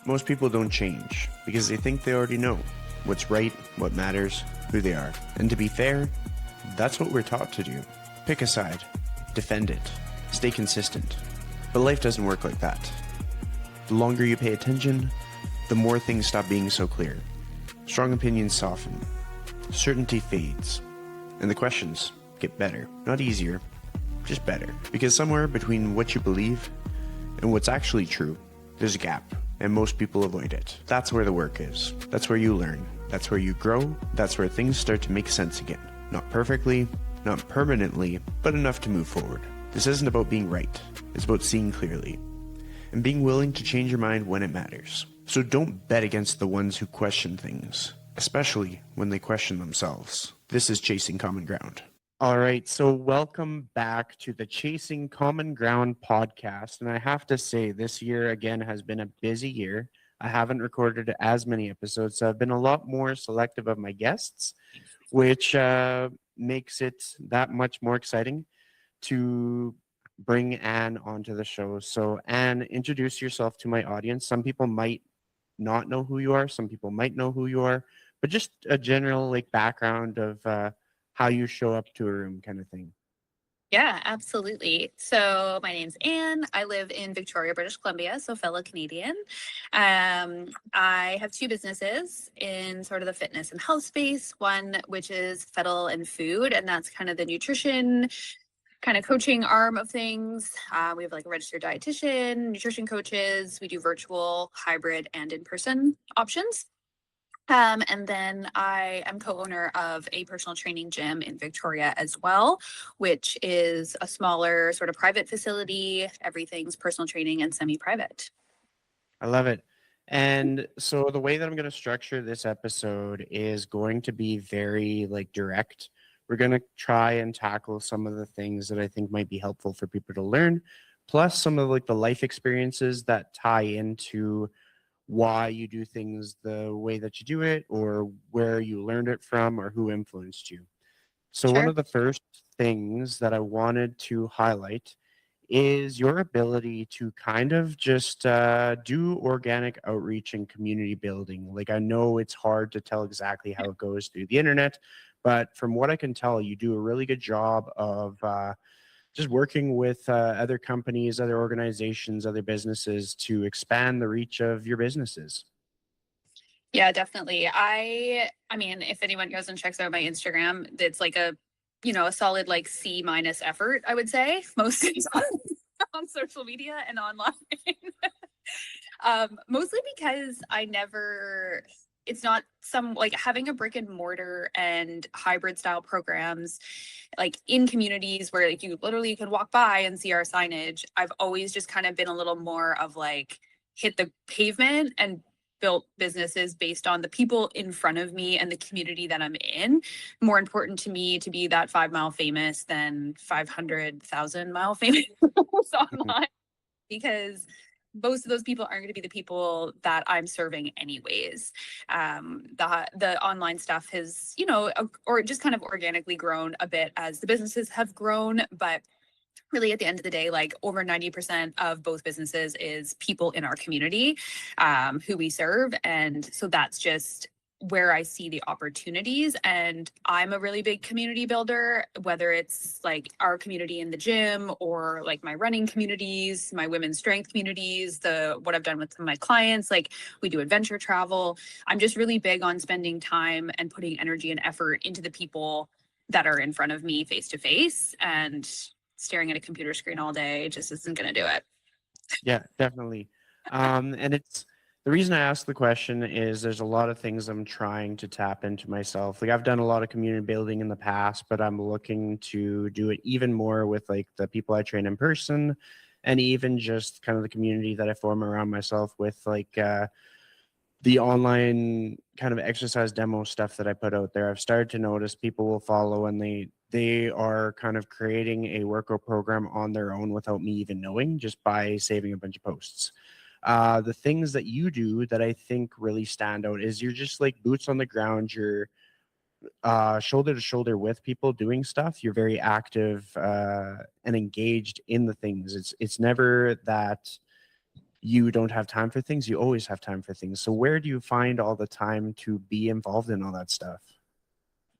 Most people don't change because they think they already know what's right, what matters, who they are. And to be fair, that's what we're taught to do. Pick a side, defend it, stay consistent. But life doesn't work like that. The longer you pay attention, the more things stop being so clear. Strong opinions soften, certainty fades, and the questions get better. Not easier, just better. Because somewhere between what you believe and what's actually true, there's a gap, and most people avoid it. That's where the work is. That's where you learn. That's where you grow. That's where things start to make sense again. Not perfectly, not permanently, but enough to move forward. This isn't about being right. It's about seeing clearly and being willing to change your mind when it matters. So don't bet against the ones who question things, especially when they question themselves. This is Chasing Common Ground. All right, so welcome back to the Chasing Common Ground podcast. And I have to say, this year again has been a busy year. I haven't recorded as many episodes, so I've been a lot more selective of my guests, which makes it that much more exciting to bring Ann onto the show. So Ann, introduce yourself to my audience. Some people might not know who you are. Some people might know who you are, but just a general background of how you show up to a room kind of thing. Yeah, absolutely. So my name's Ann. I live in Victoria, British Columbia, so fellow Canadian. I have two businesses in sort of the fitness and health space. One, which is Fettle Food, and that's kind of the nutrition kind of coaching arm of things. We have a registered dietitian, nutrition coaches. We do virtual, hybrid, and in-person options. And then I am co-owner of a personal training gym in Victoria as well, which is a smaller sort of private facility. Everything's personal training and semi-private. I love it. And so the way that I'm going to structure this episode is going to be very direct. We're going to try and tackle some of the things that I think might be helpful for people to learn, plus some of the life experiences that tie into why you do things the way that you do it, or where you learned it from, or who influenced you. So one Sure. of the first things that I wanted to highlight is your ability to kind of just do organic outreach and community building. I know it's hard to tell exactly how it goes through the internet, but from what I can tell, you do a really good job of just working with other companies, other organizations, other businesses to expand the reach of your businesses. Yeah, definitely. I mean, if anyone goes and checks out my Instagram, it's a solid C- effort, I would say, most things on social media and online. Mostly because it's not having a brick and mortar and hybrid style programs in communities where you literally can walk by and see our signage. I've always just kind of been a little more of hit the pavement and built businesses based on the people in front of me and the community that I'm in. More important to me to be that 5 mile famous than 500,000 mile famous online, because most of those people aren't going to be the people that I'm serving anyways. The online stuff has, or just kind of organically grown a bit as the businesses have grown, but really at the end of the day, over 90% of both businesses is people in our community who we serve. And so that's just where I see the opportunities. And I'm a really big community builder, whether it's our community in the gym or my running communities, my women's strength communities, what I've done with some of my clients, we do adventure travel. I'm just really big on spending time and putting energy and effort into the people that are in front of me face to face, and staring at a computer screen all day just isn't going to do it. Yeah, definitely. And it's the reason I asked the question is there's a lot of things I'm trying to tap into myself. I've done a lot of community building in the past, but I'm looking to do it even more with the people I train in person, and even just kind of the community that I form around myself with the online kind of exercise demo stuff that I put out there. I've started to notice people will follow, and they are kind of creating a workout program on their own without me even knowing, just by saving a bunch of posts. The things that you do that I think really stand out is you're just boots on the ground. You're shoulder to shoulder with people doing stuff. You're very active and engaged in the things. It's never that you don't have time for things. You always have time for things. So where do you find all the time to be involved in all that stuff?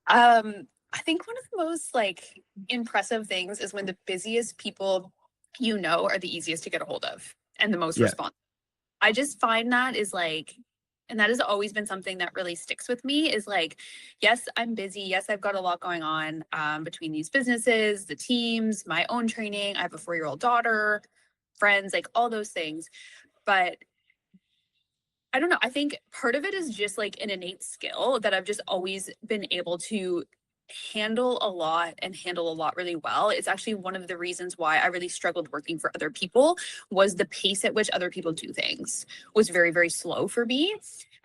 I think one of the most like impressive things is when the busiest people you know are the easiest to get a hold of and the most Yeah. responsive. I just find that is like, and that has always been something that really sticks with me is like, yes, I'm busy. Yes, I've got a lot going on between these businesses, the teams, my own training. I have a 4-year-old daughter, friends, like all those things. But I don't know. I think part of it is just like an innate skill that I've just always been able to handle a lot and handle a lot really well. It's actually one of the reasons why I really struggled working for other people was the pace at which other people do things was very, very slow for me.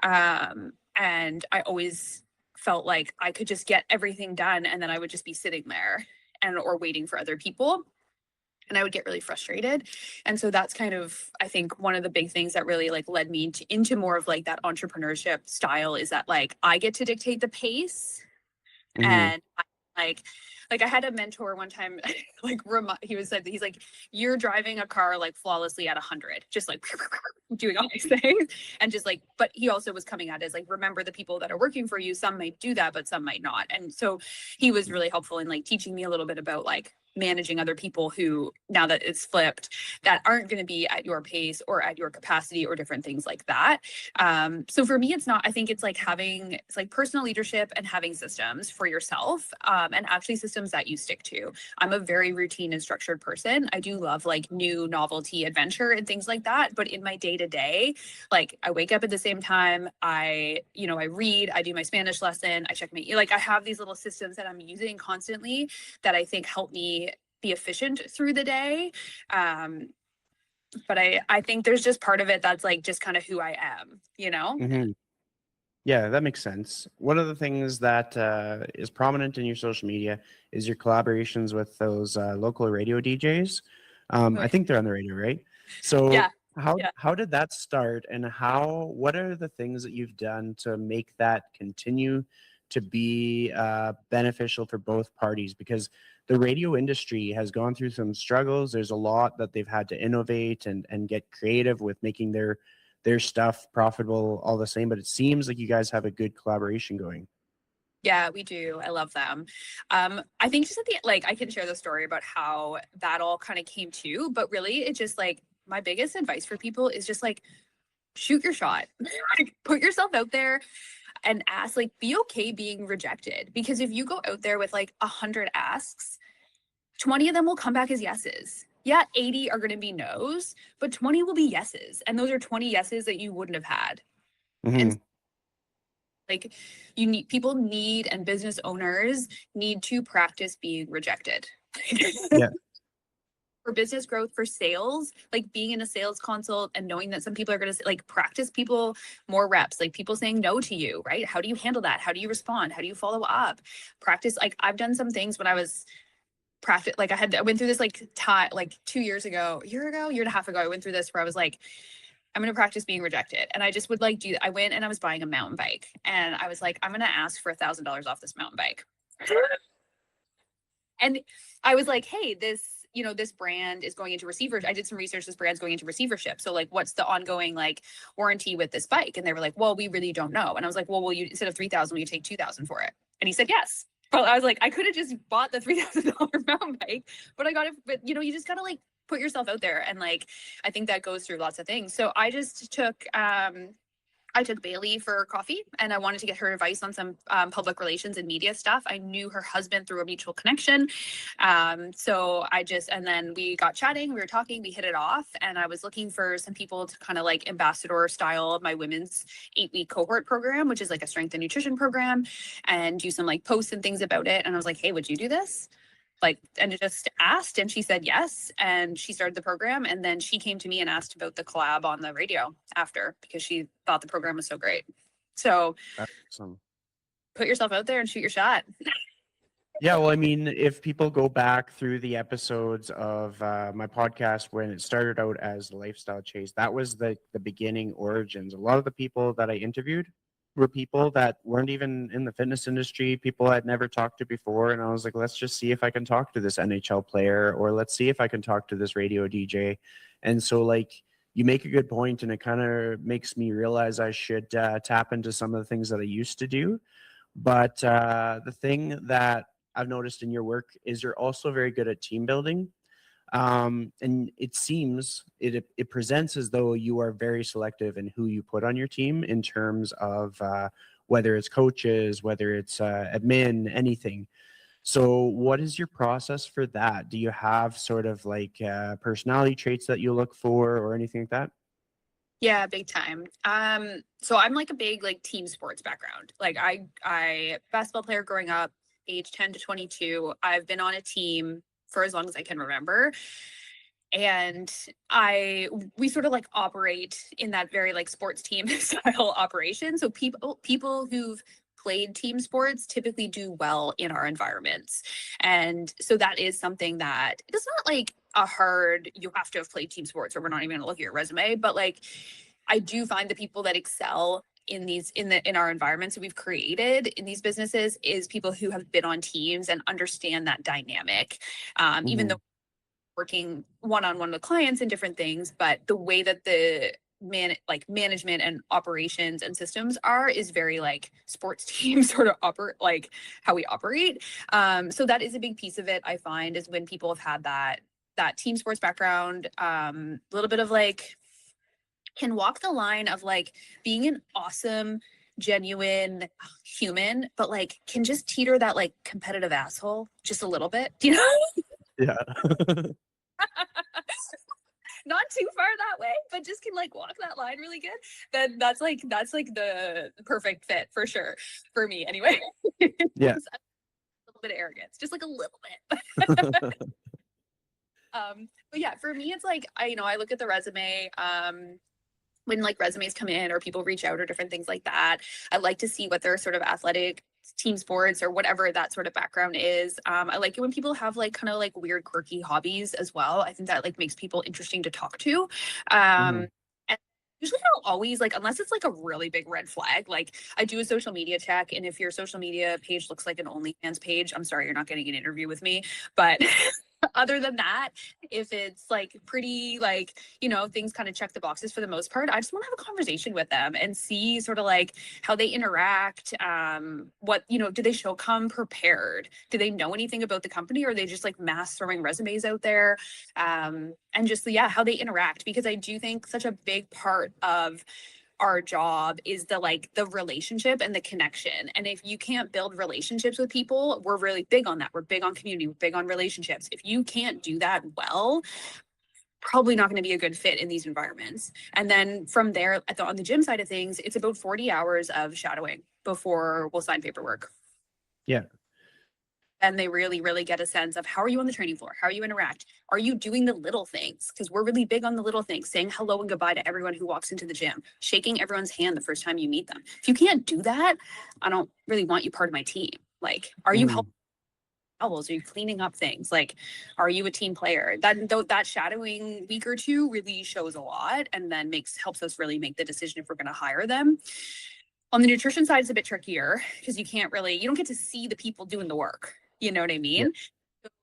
And I always felt like I could just get everything done and then I would just be sitting there and or waiting for other people. And I would get really frustrated. And so that's kind of, I think, one of the big things that really like led me into more of like that entrepreneurship style is that like I get to dictate the pace. Mhm. And like I had a mentor one time, like he's like, you're driving a car like flawlessly at 100, just like doing all these things. And just like, but he also was coming at it as like, remember the people that are working for you, some might do that, but some might not. And so he was really helpful in like teaching me a little bit about like managing other people who, now that it's flipped, that aren't going to be at your pace or at your capacity or different things like that. So for me, I think it's like it's like personal leadership and having systems for yourself, and actually systems that you stick to. I'm a very routine and structured person. I do love like new novelty, adventure and things like that. But in my day to day, like I wake up at the same time, I read, I do my Spanish lesson, I check my, like I have these little systems that I'm using constantly that I think help me be efficient through the day. But I think there's just part of it that's like just kind of who I am, you know? Mhm. Yeah, that makes sense. One of the things that is prominent in your social media is your collaborations with those local radio DJs. I think they're on the radio, right? Yeah. So how Yeah. how did that start, and what are the things that you've done to make that continue to be beneficial for both parties? Because the radio industry has gone through some struggles. There's a lot that they've had to innovate and get creative with making their stuff profitable all the same, but it seems like you guys have a good collaboration going. Yeah, we do. I love them. I think just at the like I can share the story about how that all kind of came to, but really it just like my biggest advice for people is just like shoot your shot. Like put yourself out there and ask, like be okay being rejected. Because if you go out there with like 100 asks, 20 of them will come back as yeses. Yeah, 80 are gonna be no's, but 20 will be yeses. And those are 20 yeses that you wouldn't have had. And Hmm. like people need and business owners need to practice being rejected. Yeah. For business growth, for sales, like being in a sales consult and knowing that some people are going to like practice people more reps, like people saying no to you, right? How do you handle that? How do you respond? How do you follow up? Practice. Like I've done some things when I was practice, like I went through this like like 2 years ago, year and a half ago, I went through this where I was like, I'm going to practice being rejected. And I just would like I went and I was buying a mountain bike and I was like, I'm going to ask for $1,000 off this mountain bike. And I was like, hey, this brand is going into receivership. I did some research. This brand's going into receivership. So like, what's the ongoing like warranty with this bike? And they were like, well, we really don't know. And I was like, well, will you, instead of 3,000, will you take 2,000 for it? And he said, yes. Well, I was like, I could have just bought the $3,000 mountain bike, but I got it. But you just gotta like put yourself out there. And like, I think that goes through lots of things. So I took Bailey for coffee and I wanted to get her advice on some public relations and media stuff. I knew her husband through a mutual connection. And then we got chatting, we were talking, we hit it off. And I was looking for some people to kind of like ambassador style my women's 8-week cohort program, which is like a strength and nutrition program, and do some like posts and things about it. And I was like, hey, would you do this? Like, and just asked, and she said yes, and she started the program. And then she came to me and asked about the collab on the radio after, because she thought the program was so great. So That's awesome. put yourself out there and shoot your shot. Yeah, well, I mean, if people go back through the episodes of my podcast when it started out as the Lifestyle Chase, that was the beginning origins. A lot of the people that I interviewed were people that weren't even in the fitness industry, people I'd never talked to before. And I was like, let's just see if I can talk to this NHL player, or let's see if I can talk to this radio DJ. And so, like, you make a good point, and it kind of makes me realize I should tap into some of the things that I used to do. But the thing that I've noticed in your work is you're also very good at team building. And it seems it presents as though you are very selective in who you put on your team in terms of whether it's coaches, whether it's admin, anything. So what is your process for that? Do you have sort of like personality traits that you look for or anything like that? Yeah, big time. So I'm like a big like team sports background. Like I basketball player growing up, age 10 to 22. I've been on a team for as long as I can remember. And we sort of like operate in that very like sports team style operation. So people who've played team sports typically do well in our environments. And so that is something that it's not like a hard, you have to have played team sports or we're not even gonna look at your resume, but like I do find the people that excel in our environments that we've created in these businesses is people who have been on teams and understand that dynamic. Even Mm-hmm. though working one-on-one with clients and different things, but the way that the management and operations and systems is very like sports team sort of operate, like how we operate. So that is a big piece of it, I find, is when people have had that team sports background, a little bit of like can walk the line of like being an awesome genuine human, but like can just teeter that like competitive asshole just a little bit, you know. Yeah. Not too far that way, but just can like walk that line really good, then that's like the perfect fit for sure for me anyway. Yeah. Just a little bit of arrogance, just like a little bit. But yeah, for me it's like I look at the resume when like resumes come in or people reach out or different things like that. I like to see what their sort of athletic team sports or whatever that sort of background is. I like it when people have like kind of like weird quirky hobbies as well. I think that like makes people interesting to talk to. Hmm. And usually I don't always like, unless it's like a really big red flag, like I do a social media check, and if your social media page looks like an OnlyFans page, I'm sorry, you're not getting an interview with me. But other than that, if it's like pretty like things kind of check the boxes for the most part, I just want to have a conversation with them and see sort of like how they interact. What do they come prepared? Do they know anything about the company, or are they just like mass throwing resumes out there? And just how they interact, because I do think such a big part of our job is the relationship and the connection. And if you can't build relationships with people, we're really big on that. We're big on community, we're big on relationships. If you can't do that well, probably not going to be a good fit in these environments. And then from there, on the gym side of things, it's about 40 hours of shadowing before we'll sign paperwork. Yeah. And they really, really get a sense of how are you on the training floor? How you interact? Are you doing the little things? Because we're really big on the little things, saying hello and goodbye to everyone who walks into the gym, shaking everyone's hand the first time you meet them. If you can't do that, I don't really want you part of my team. Like, are you helping? Are you cleaning up things? Like, are you a team player? That shadowing week or two really shows a lot, and then helps us really make the decision if we're going to hire them. On the nutrition side, it's a bit trickier because you don't get to see the people doing the work. You know what I Yeah. mean?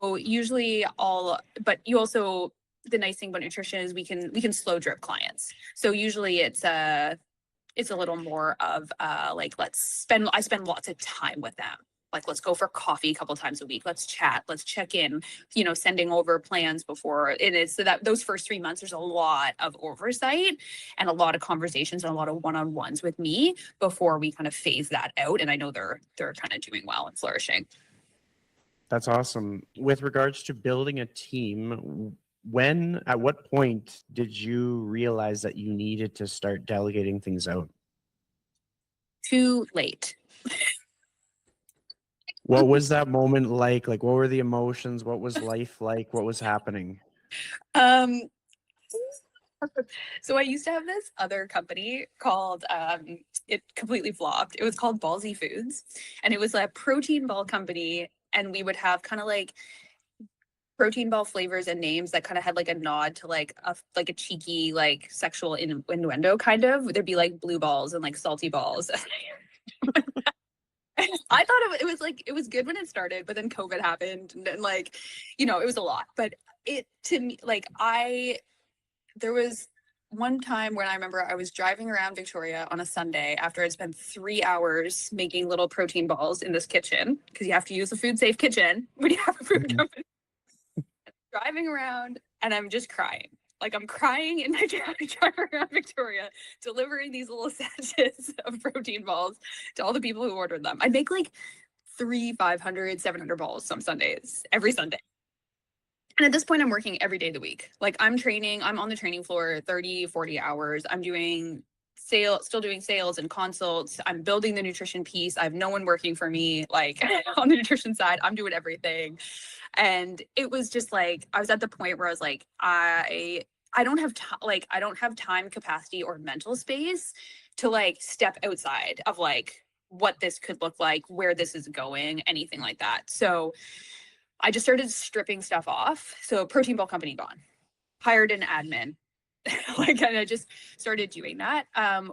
So usually but you also, the nice thing about nutrition is we can slow drip clients. So usually it's a little more of like I spend lots of time with them. Like, let's go for coffee a couple times a week. Let's chat. Let's check in, sending over plans before it is. So that those first 3 months, there's a lot of oversight and a lot of conversations and a lot of one-on-ones with me before we kind of phase that out. And I know they're kind of doing well and flourishing. That's awesome. With regards to building a team, at what point did you realize that you needed to start delegating things out? Too late. What was that moment like? Like, what were the emotions? What was life like? What was happening? Um, so I used to have this other company called, it completely flopped. It was called Ballsy Foods, and it was a protein ball company. And we would have kind of like protein ball flavors and names that kind of had like a nod to like a cheeky, like sexual innuendo kind of. There'd be like blue balls and like salty balls. I thought it was good when it started, but then COVID happened, and like, it was a lot. But to me, like there was one time when I remember I was driving around Victoria on a Sunday after I'd spent 3 hours making little protein balls in this kitchen, because you have to use a food safe kitchen when you have a food company. Driving around and I'm just crying. Like I'm crying in my drive around Victoria, delivering these little sachets of protein balls to all the people who ordered them. I make like 500, 700 balls some Sundays, every Sunday. And at this point, I'm working every day of the week. Like I'm training, I'm on the training floor 30, 40 hours. I'm doing still doing sales and consults. I'm building the nutrition piece. I have no one working for me, like on the nutrition side. I'm doing everything. And it was just like, I was at the point where I was like, I don't have I don't have time, capacity, or mental space to like step outside of like what this could look like, where this is going, anything like that. So I just started stripping stuff off. So protein ball company gone, hired an admin. Like, and I just started doing that.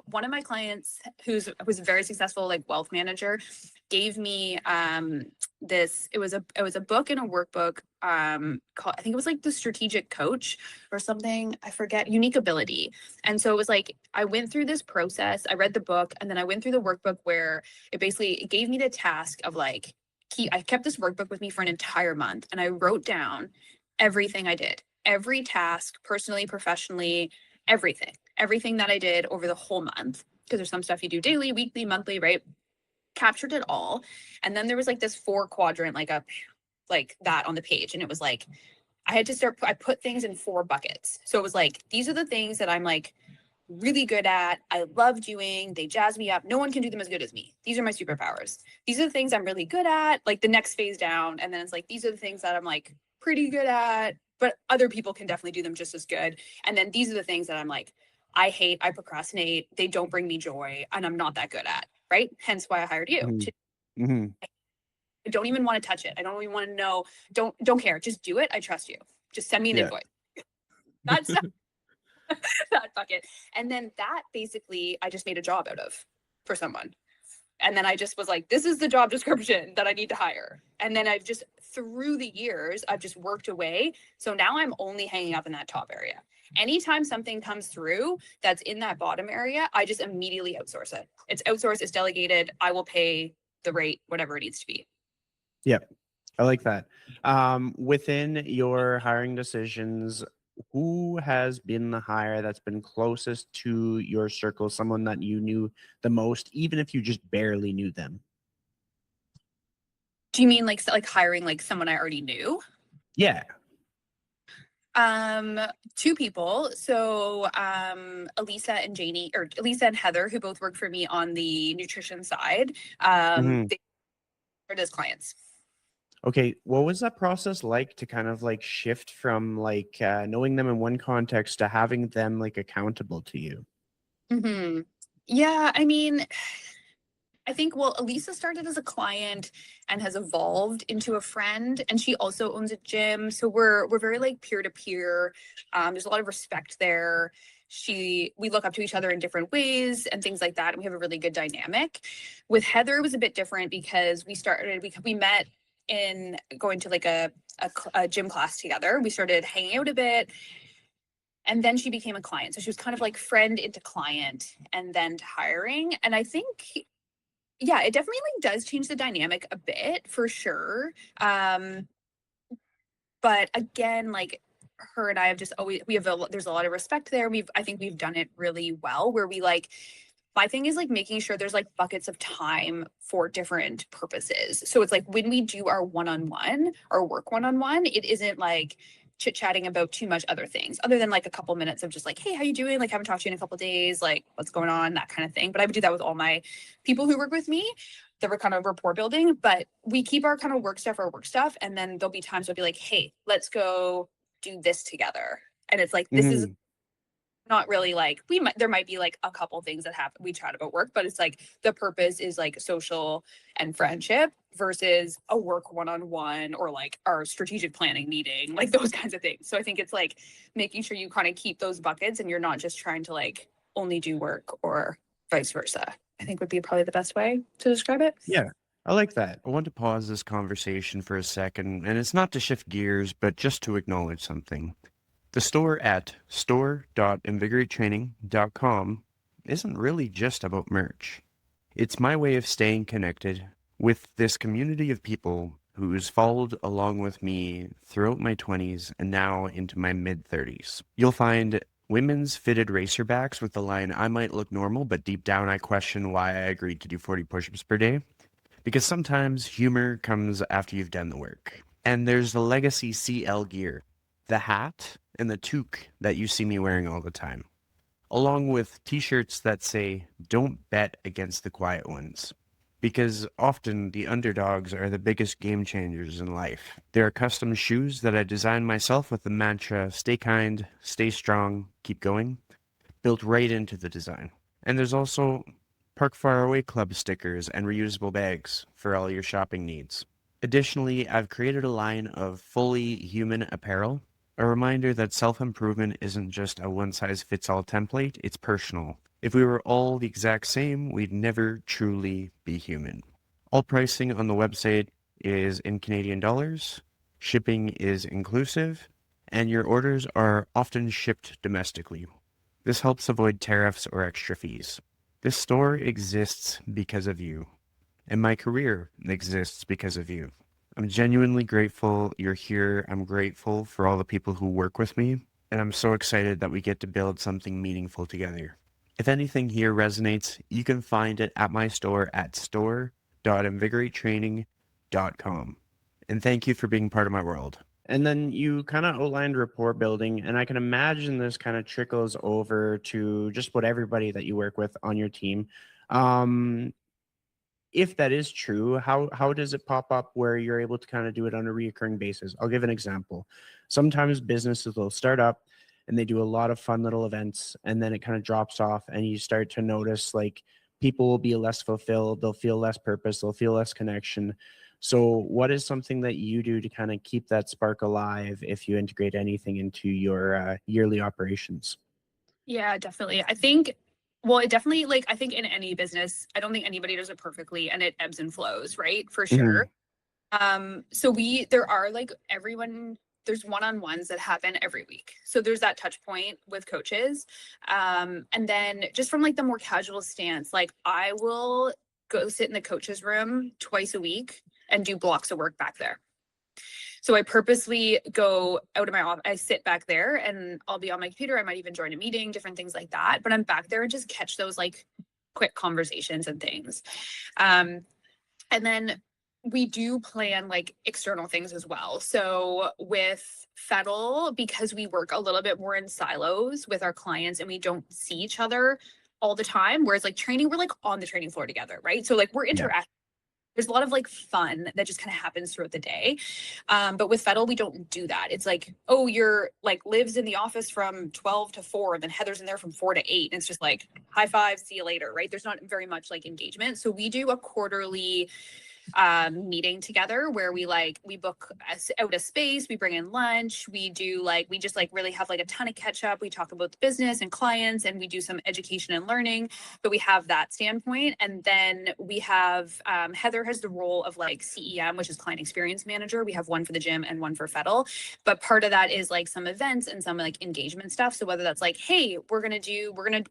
One of my clients who's a very successful like wealth manager gave me this, it was a book and a workbook called, I think it was like the Strategic Coach or something, I forget, Unique Ability. And so it was like I went through this process, I read the book, and then I went through the workbook where it gave me the task of like I kept this workbook with me for an entire month, and I wrote down everything I did, every task, personally, professionally, everything that I did over the whole month, because there's some stuff you do daily, weekly, monthly, right? Captured it all. And then there was like this 4 quadrant, like that on the page. And it was like, I put things in 4 buckets. So it was like, these are the things that I'm like really good at, I love doing, they jazz me up. No one can do them as good as me. These are my superpowers. These are the things I'm really good at, like the next phase down. And then it's like, these are the things that I'm like pretty good at, but other people can definitely do them just as good. And then these are the things that I'm like, I hate, I procrastinate, they don't bring me joy, and I'm not that good at, right? Hence why I hired you. Mm-hmm. I don't even want to touch it. I don't even want to know. Don't care. Just do it. I trust you. Just send me an invoice. That's that bucket. And then that basically I just made a job out of for someone. And then I just was like, this is the job description that I need to hire. And then I've just, through the years, I've just worked away. So now I'm only hanging up in that top area. Anytime something comes through that's in that bottom area, I just immediately outsource it. It's outsourced, it's delegated. I will pay the rate, whatever it needs to be. Yep. I like that. Within your hiring decisions, who has been the hire that's been closest to your circle, someone that you knew the most, even if you just barely knew them? Do you mean like hiring like someone I already knew? Yeah. 2 people. So Elisa and Heather, who both work for me on the nutrition side, they are as clients. Okay, what was that process like to kind of like shift from like knowing them in one context to having them like accountable to you? Yeah, I mean, I think, well, Elisa started as a client and has evolved into a friend, and she also owns a gym. So we're very like peer to peer. There's a lot of respect there. We look up to each other in different ways and things like that, and we have a really good dynamic. With Heather, it was a bit different because we met in going to like a gym class together. We started hanging out a bit, and then she became a client. So she was kind of like friend into client and then to hiring. And I think, yeah, it definitely like does change the dynamic a bit for sure. But again, like her and I have just always, there's a lot of respect there. I think we've done it really well, where we like, my thing is like making sure there's like buckets of time for different purposes. So it's like when we do our one-on-one or work one-on-one, it isn't like chit-chatting about too much other things other than like a couple minutes of just like, hey, how you doing? Like, haven't talked to you in a couple of days, like what's going on, that kind of thing. But I would do that with all my people who work with me that were kind of rapport building. But we keep our kind of work stuff, and then there'll be times we'll be like, hey, let's go do this together. And it's like, this is not really like, there might be like a couple things that happen, we chat about work, but it's like the purpose is like social and friendship versus a work one-on-one or like our strategic planning meeting, like those kinds of things. So I think it's like making sure you kind of keep those buckets and you're not just trying to like only do work or vice versa, I think would be probably the best way to describe it. Yeah, I like that. I want to pause this conversation for a second, and it's not to shift gears, but just to acknowledge something. The store at store.invigoratetraining.com isn't really just about merch. It's my way of staying connected with this community of people who's followed along with me throughout my 20s and now into my mid-30s. You'll find women's fitted racerbacks with the line, "I might look normal, but deep down I question why I agreed to do 40 push-ups per day." Because sometimes humor comes after you've done the work. And there's the legacy CL gear, the hat and the toque that you see me wearing all the time, along with t-shirts that say, "Don't bet against the quiet ones." Because often the underdogs are the biggest game changers in life. There are custom shoes that I designed myself with the mantra, "Stay kind, stay strong, keep going," built right into the design. And there's also Park Far Away Club stickers and reusable bags for all your shopping needs. Additionally, I've created a line of fully human apparel, a reminder that self-improvement isn't just a one-size-fits-all template, it's personal. If we were all the exact same, we'd never truly be human. All pricing on the website is in Canadian dollars, shipping is inclusive, and your orders are often shipped domestically. This helps avoid tariffs or extra fees. This store exists because of you, and my career exists because of you. I'm genuinely grateful you're here. I'm grateful for all the people who work with me, and I'm so excited that we get to build something meaningful together. If anything here resonates, you can find it at my store at store.invigoratetraining.com. And thank you for being part of my world. And then you kind of outlined rapport building, and I can imagine this kind of trickles over to just about everybody that you work with on your team. If that is true, how does it pop up where you're able to kind of do it on a reoccurring basis? I'll give an example. Sometimes businesses will start up and they do a lot of fun little events, and then it kind of drops off, and you start to notice like people will be less fulfilled, they'll feel less purpose, they'll feel less connection. So what is something that you do to kind of keep that spark alive if you integrate anything into your yearly operations? Yeah, definitely. I think, well, it definitely, like, I think in any business, I don't think anybody does it perfectly, and it ebbs and flows, right? For sure. Mhm. So there are like everyone, there's one-on-ones that happen every week. So there's that touch point with coaches. And then just from like the more casual stance, like I will go sit in the coaches room twice a week and do blocks of work back there. So I purposely go out of my office, I sit back there and I'll be on my computer. I might even join a meeting, different things like that. But I'm back there and just catch those like quick conversations and things. And then we do plan like external things as well. So with Fettle, because we work a little bit more in silos with our clients and we don't see each other all the time, whereas like training, we're like on the training floor together, right? So like we're Yeah. interacting. There's a lot of like fun that just kind of happens throughout the day. But with Fettle, we don't do that. It's like, oh, you're like lives in the office from 12 to 4, and then Heather's in there from 4 to 8. And it's just like, high five, see you later, right? There's not very much like engagement. So we do a quarterly meeting together where we book out a space, we bring in lunch, we do like, we just like really have like a ton of catch up, we talk about the business and clients, and we do some education and learning. But we have that standpoint, and then we have Heather has the role of like CEM, which is client experience manager. We have one for the gym and one for Fettle, but part of that is like some events and some like engagement stuff. So whether that's like, hey, we're gonna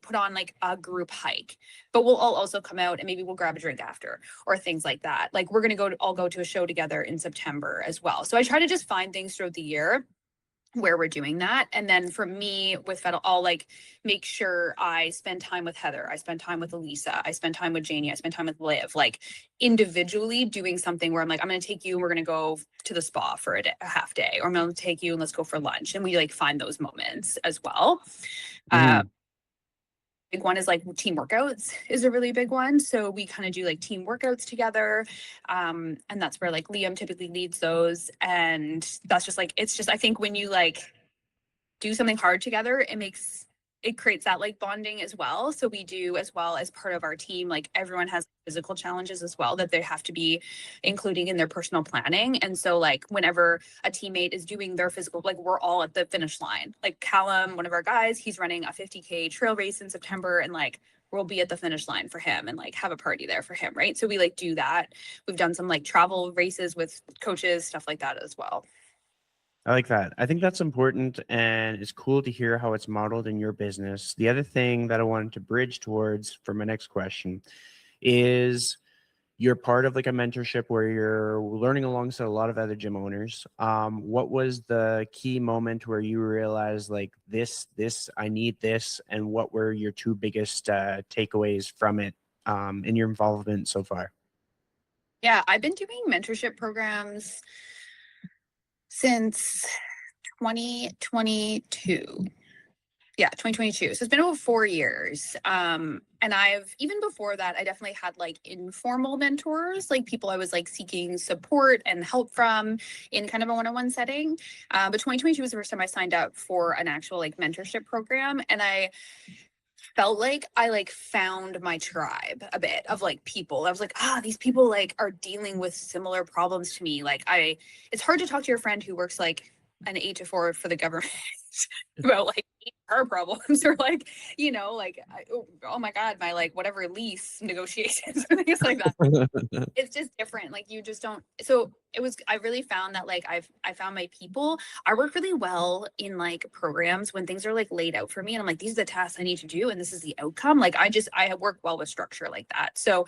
put on like a group hike, but we'll all also come out and maybe we'll grab a drink after, or things like that. Like we're going to all go to a show together in September as well. So I try to just find things throughout the year where we're doing that. And then for me with Fettle, I'll like make sure I spend time with Heather. I spend time with Elisa. I spend time with Janie. I spend time with Liv, like individually doing something where I'm like, I'm going to take you and we're going to go to the spa for a half day, or I'm going to take you and let's go for lunch. And we like find those moments as well. Mhm. Big one is like team workouts is a really big one. So we kind of do like team workouts together. And that's where like Liam typically leads those. And that's just like, it's just, I think when you like do something hard together, it creates that like bonding as well. So we do, as well as part of our team, like everyone has physical challenges as well that they have to be including in their personal planning. And so like whenever a teammate is doing their physical, like we're all at the finish line. Like Callum, one of our guys, he's running a 50K trail race in September, and like we'll be at the finish line for him and like have a party there for him, right? So we like do that. We've done some like travel races with coaches, stuff like that as well. I like that. I think that's important, and it's cool to hear how it's modeled in your business. The other thing that I wanted to bridge towards for my next question is you're part of like a mentorship where you're learning alongside a lot of other gym owners. What was the key moment where you realized like this, I need this, and what were your two biggest takeaways from it in your involvement so far? Yeah, I've been doing mentorship programs since 2022. Yeah, 2022. So it's been over 4 years. And I've, even before that, I definitely had like informal mentors, like people I was like seeking support and help from in kind of a one-on-one setting. But 2022 was the first time I signed up for an actual like mentorship program. And I felt like I like found my tribe a bit of like people. I was like, these people like are dealing with similar problems to me. It's hard to talk to your friend who works like an 8 to 4 for the government about like her problems or like, oh my God, my like whatever lease negotiations or things like that. It's just different. Like you just don't. So I really found that like I found my people. I work really well in like programs when things are like laid out for me and I'm like, these are the tasks I need to do and this is the outcome. Like I work well with structure like that. So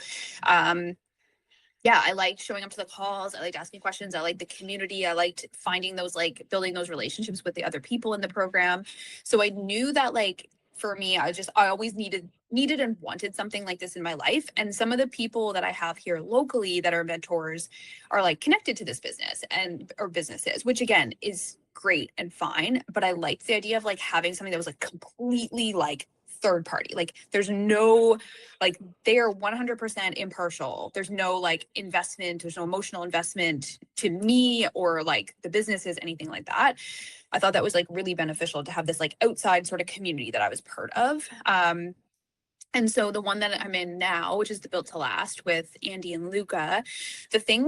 yeah, I liked showing up to the calls. I liked asking questions. I liked the community. I liked finding those, like building those relationships with the other people in the program. So I knew that like for me, I always needed and wanted something like this in my life. And some of the people that I have here locally that are mentors are like connected to this business or businesses, which again is great and fine. But I liked the idea of like having something that was like completely like third party. Like there's no like they are 100% impartial. There's no like investment, there's no emotional investment to me or like the businesses, anything like that. I thought that was like really beneficial to have this like outside sort of community that I was part of. And so the one that I'm in now, which is the Built to Last with Andy and Luca, the thing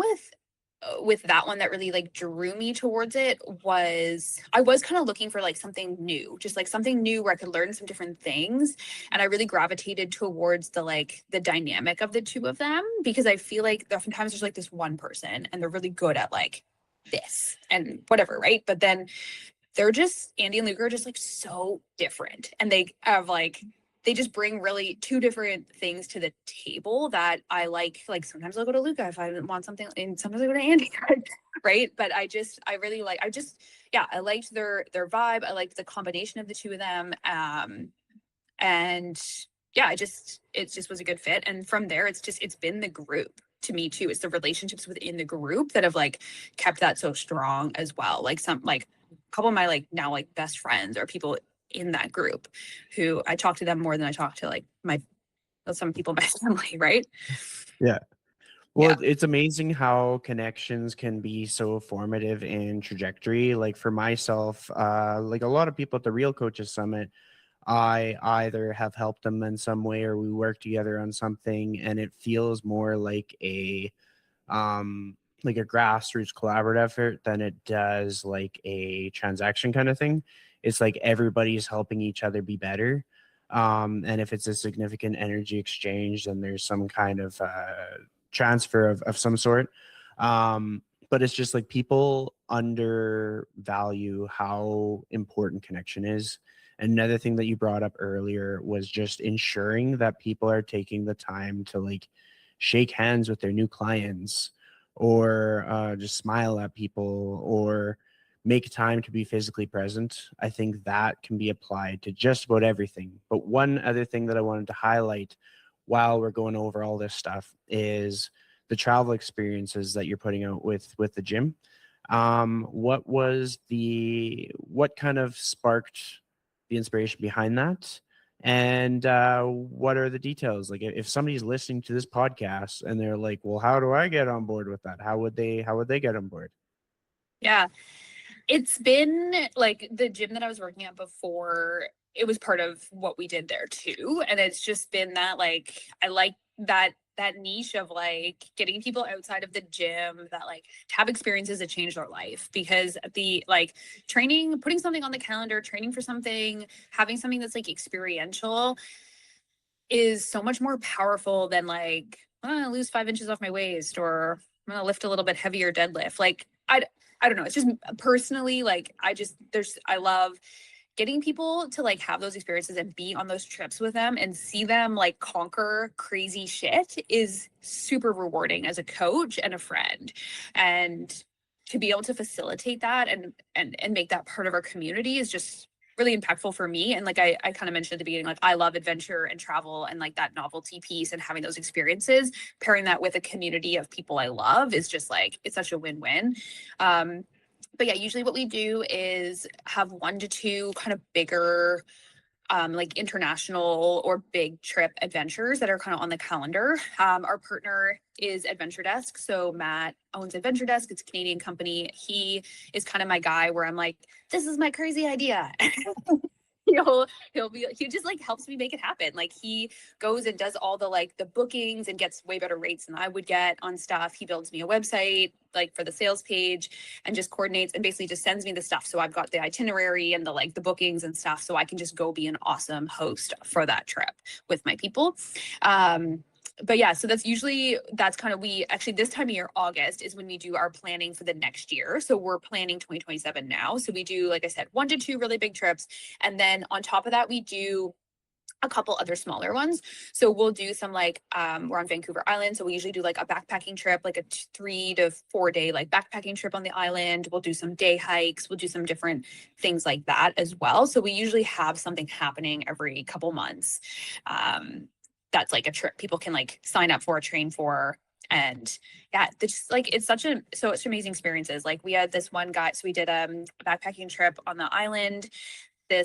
with that one that really like drew me towards it was I was kind of looking for like something new, just like something new where I could learn some different things. And I really gravitated towards the dynamic of the two of them because I feel like oftentimes there's like this one person and they're really good at like this and whatever, right? But then they're just Andy and Luke are just like so different and they have like they just bring really two different things to the table that I like. Like sometimes I'll go to Luca if I want something, and sometimes I go to Andy, right? But I really like. Yeah, I liked their vibe. I liked the combination of the two of them, and yeah, it just was a good fit. And from there, it's been the group to me too. It's the relationships within the group that have like kept that so strong as well. Like a couple of my like now like best friends are people in that group who I talk to them more than I talk to like some people in my family, right? Yeah. Well, Yeah. it's amazing how connections can be so formative in trajectory. Like for myself, like a lot of people at the Real Coaches Summit, I either have helped them in some way or we work together on something, and it feels more um like a grassroots collaborative effort than it does like a transaction kind of thing. It's like everybody's helping each other be better. And if it's a significant energy exchange, then there's some kind of transfer of some sort. But it's just like people undervalue how important connection is. Another thing that you brought up earlier was just ensuring that people are taking the time to like shake hands with their new clients or just smile at people or make time to be physically present. I think that can be applied to just about everything. But one other thing that I wanted to highlight while we're going over all this stuff is the travel experiences that you're putting out with the gym. What kind of sparked the inspiration behind that? And what are the details? Like if somebody's listening to this podcast and they're like, well, how do I get on board with that? How would they get on board? Yeah. It's been like the gym that I was working at before, it was part of what we did there too. And it's just been that like I like that niche of like getting people outside of the gym that like to have experiences that change their life because the like training, putting something on the calendar, training for something, having something that's like experiential is so much more powerful than like I'm gonna lose 5 inches off my waist or I'm gonna lift a little bit heavier deadlift. Like I don't know. It's just personally, like, I love getting people to like have those experiences and be on those trips with them and see them like conquer crazy shit is super rewarding as a coach and a friend. And to be able to facilitate that and make that part of our community is just really impactful for me. And like I kind of mentioned at the beginning, like I love adventure and travel and like that novelty piece and having those experiences, pairing that with a community of people I love is just like, it's such a win-win. But yeah, usually what we do is have 1 to 2 kind of bigger like international or big trip adventures that are kind of on the calendar. Our partner is Adventure Desk. So Matt owns Adventure Desk. It's a Canadian company. He is kind of my guy where I'm like, this is my crazy idea. He just like helps me make it happen. Like he goes and does all the like the bookings and gets way better rates than I would get on stuff. He builds me a website like for the sales page and just coordinates and basically just sends me the stuff. So I've got the itinerary and the like the bookings and stuff. So I can just go be an awesome host for that trip with my people. But yeah, so that's kind of, we actually this time of year, August is when we do our planning for the next year. So we're planning 2027 now. So we do, like I said, 1 to 2 really big trips. And then on top of that, we do a couple other smaller ones. So we'll do some like, we're on Vancouver Island. So we usually do like a backpacking trip, like a 3 to 4 day, like backpacking trip on the island. We'll do some day hikes. We'll do some different things like that as well. So we usually have something happening every couple months. That's like a trip people can like sign up for, a train for. And yeah, it's like, it's such amazing experiences. Like we had this one guy, so we did a backpacking trip on the island a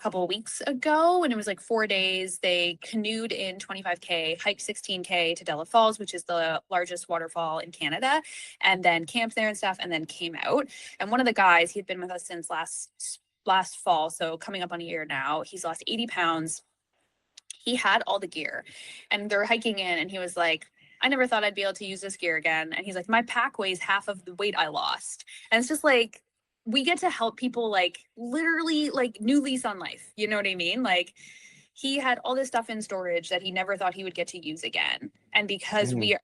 couple of weeks ago, and it was like 4 days. They canoed in 25K, hiked 16K to Della Falls, which is the largest waterfall in Canada, and then camped there and stuff, and then came out. And one of the guys, he had been with us since last fall, so coming up on a year now, he's lost 80 pounds. He had all the gear and they're hiking in, and he was like, I never thought I'd be able to use this gear again. And he's like, my pack weighs half of the weight I lost. And it's just like, we get to help people like literally like new lease on life. You know what I mean? Like he had all this stuff in storage that he never thought he would get to use again. And because we are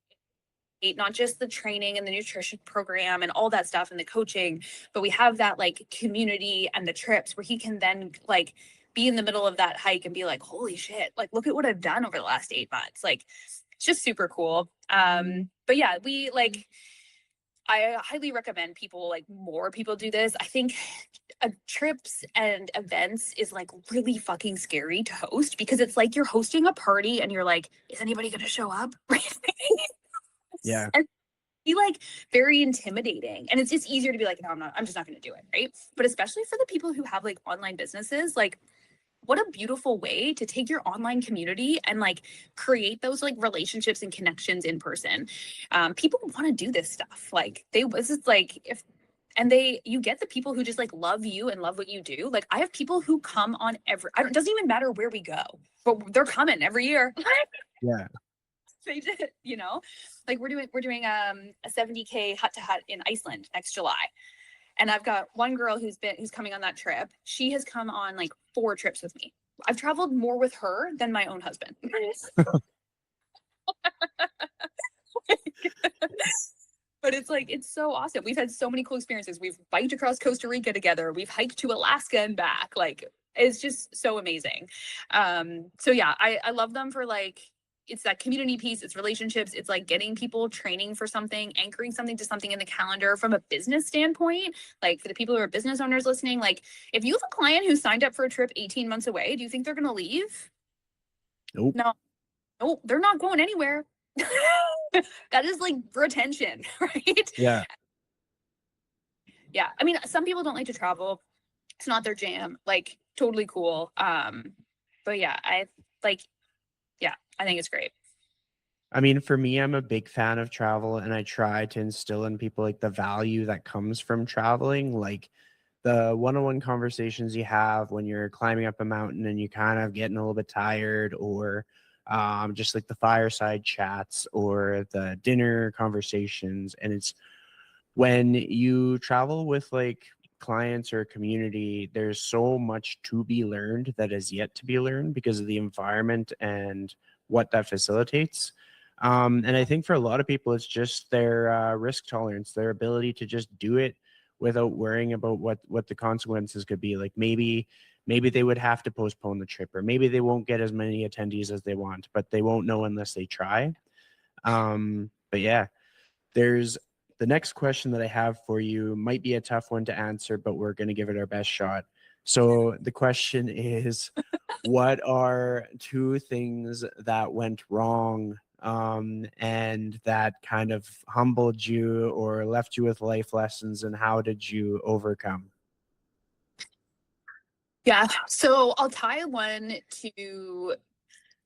not just the training and the nutrition program and all that stuff and the coaching, but we have that like community and the trips where he can then like be in the middle of that hike and be like, holy shit, like, look at what I've done over the last 8 months. Like, it's just super cool. But yeah, I highly recommend more people do this. I think trips and events is like really fucking scary to host because it's like you're hosting a party and you're like, is anybody going to show up? Yeah. And be like very intimidating, and it's just easier to be like, no, I'm just not going to do it, right? But especially for the people who have like online businesses, like what a beautiful way to take your online community and like create those like relationships and connections in person. People want to do this stuff. Like this is like you get the people who just like love you and love what you do. Like I have people who come on it doesn't even matter where we go, but they're coming every year. Yeah. They did, like we're doing a 70K hut to hut in Iceland next July. And I've got one girl who's coming on that trip. She has come on like 4 trips with me. I've traveled more with her than my own husband. But it's like, it's so awesome. We've had so many cool experiences. We've biked across Costa Rica together. We've hiked to Alaska and back. Like, it's just so amazing. So yeah, I love them for like, it's that community piece, it's relationships, it's like getting people training for something, anchoring something to something in the calendar from a business standpoint. Like for the people who are business owners listening, like if you have a client who signed up for a trip 18 months away, do you think they're going to leave? Nope. No, they're not going anywhere. That is like retention, right? Yeah. Yeah. I mean, some people don't like to travel. It's not their jam, like totally cool. But yeah, I think it's great. I mean, for me, I'm a big fan of travel, and I try to instill in people like the value that comes from traveling, like the one-on-one conversations you have when you're climbing up a mountain and you kind of getting a little bit tired, or just like the fireside chats or the dinner conversations. And it's when you travel with like clients or community, there's so much to be learned that is yet to be learned because of the environment and what that facilitates. And I think for a lot of people, it's just their risk tolerance, their ability to just do it without worrying about what the consequences could be. Like maybe they would have to postpone the trip, or maybe they won't get as many attendees as they want, but they won't know unless they try. But yeah, there's the next question that I have for you might be a tough one to answer, but we're going to give it our best shot. So the question is, what are 2 things that went wrong and that kind of humbled you or left you with life lessons, and how did you overcome? Yeah. So I'll tie one to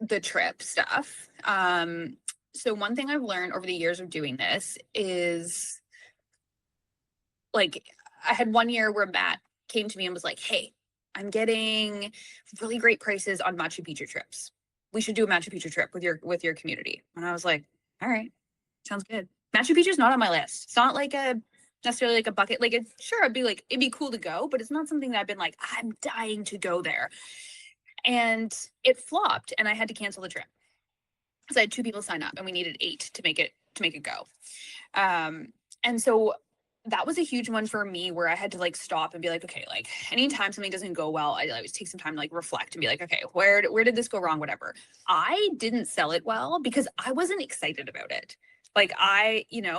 the trip stuff. So one thing I've learned over the years of doing this is, like, I had one year where Matt came to me and was like, "Hey, I'm getting really great prices on Machu Picchu trips. We should do a Machu Picchu trip with your community." And I was like, "All right, sounds good." Machu Picchu is not on my list. It's not like a necessarily like a bucket. Like, it's sure it'd be cool to go, but it's not something that I've been like, I'm dying to go there. And it flopped, and I had to cancel the trip because I had 2 people sign up, and we needed 8 to make it go. And so that was a huge one for me, where I had to like stop and be like, okay, like anytime something doesn't go well, I always take some time to like reflect and be like, okay, where did this go wrong? Whatever. I didn't sell it well because I wasn't excited about it. Like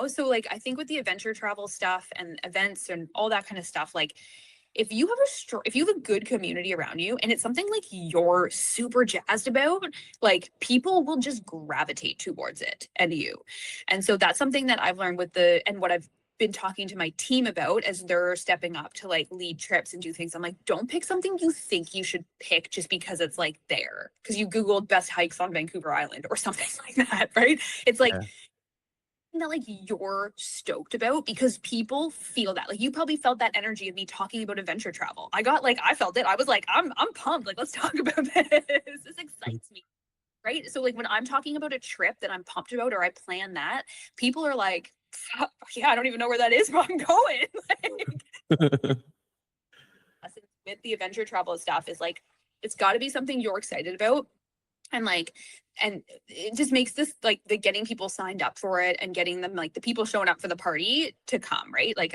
so like I think with the adventure travel stuff and events and all that kind of stuff, like if you have a good community around you and it's something like you're super jazzed about, like people will just gravitate towards it and you. And so that's something that I've learned and what I've been talking to my team about as they're stepping up to like lead trips and do things. I'm like, don't pick something you think you should pick just because it's like there, because you Googled best hikes on Vancouver Island or something like that, right? It's like, Yeah. that like you're stoked about, because people feel that. Like you probably felt that energy of me talking about adventure travel. I felt it. I was like, I'm pumped. Like, let's talk about this. This excites me. Right. So like when I'm talking about a trip that I'm pumped about, or I plan that, people are like, yeah, I don't even know where that is, but I'm going. Like, with the adventure travel stuff is like, it's got to be something you're excited about. And it just makes this like the getting people signed up for it and getting them, like the people showing up for the party to come, right? Like